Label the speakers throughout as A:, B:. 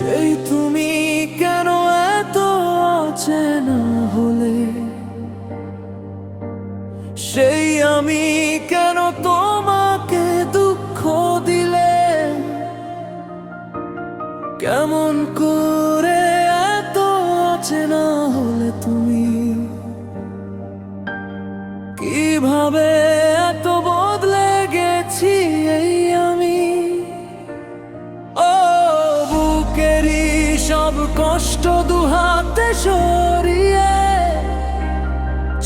A: সেই তুমি কেন এত অচেনা হলে, সেই আমি কেন তোমাকে দুঃখ দিলে, কেমন করে এত অচেনা হলে তুমি, কিভাবে এত বদলে গেছি এই আমি। ও বুকেরই সব কষ্ট দুহাতে সরিয়ে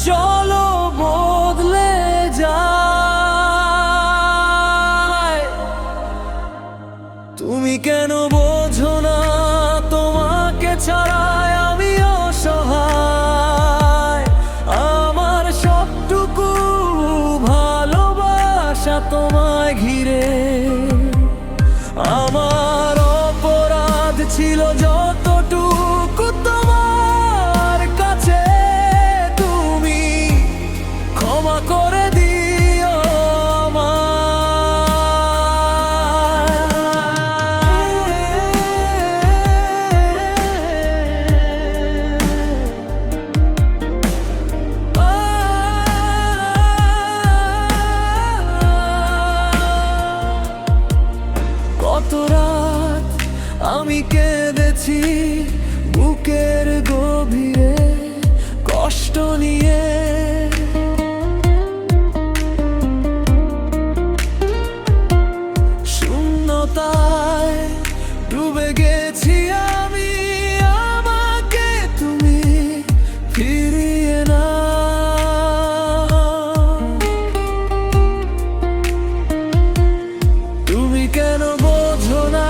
A: চলো বদলে যায়। তুমি কেন বোঝো না তোমাকে ছাড়া আমি অসহায়। আমার সবটুকু ভালোবাসা তোমায় ঘিরে, আমার অপরাধ ছিল যতটুকু তোমার কাছে তুমি ক্ষমা করে দিও আমায়। কত রাত আমি কেঁদেছি বুকের গভীরে কষ্ট নিয়ে, শূন্যতায় ডুবে গেছি আমি, আমাকে তুমি ফিরিয়ে না। তুমি কেন বোঝো না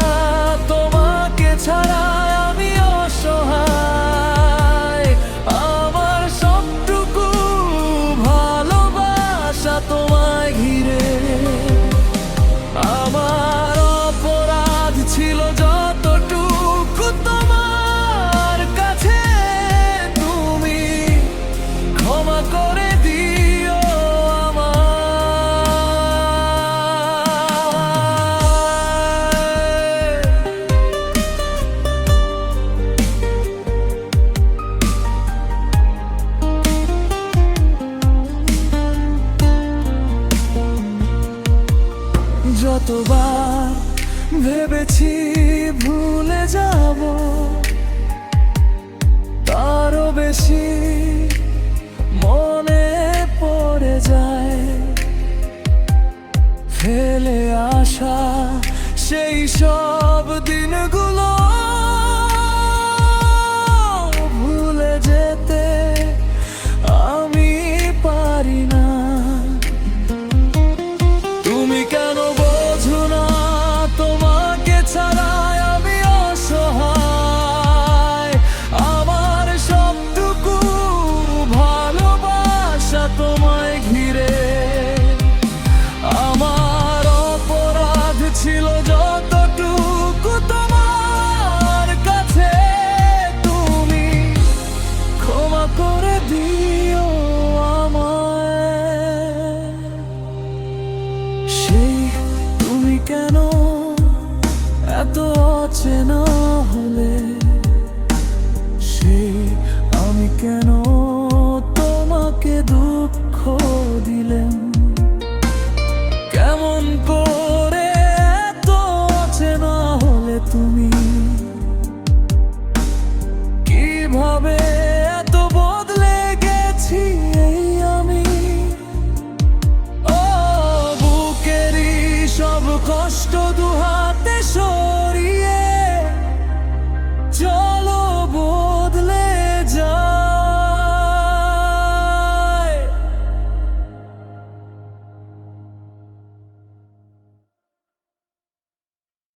A: তোমাকে ছাড়া আমি অসহায়। আমার সবটুকু ভালোবাসা তোমায় ঘিরে, আমার অপরাধ ছিল যতটুকু তোমার কাছে তুমি ক্ষমা করে দিও আমায়। যতবার ভেবেছি ভুলে যাব, তারও বেশি মনে পড়ে যায় ফেলে আসা সেই সব দিনগুলো। ভুলে যেতে আমি পারি না। তুমি কেন বোঝো না তোমাকে ছাড়া আমি অসহায়। আমার সবটুকু ভালোবাসা তোমায় ঘিরে, আমার অপরাধ ছিল যতটুকু তোমার কাছে তুমি ক্ষমা করে দিও আমায়। সেই তুমি কেন এত অচেনা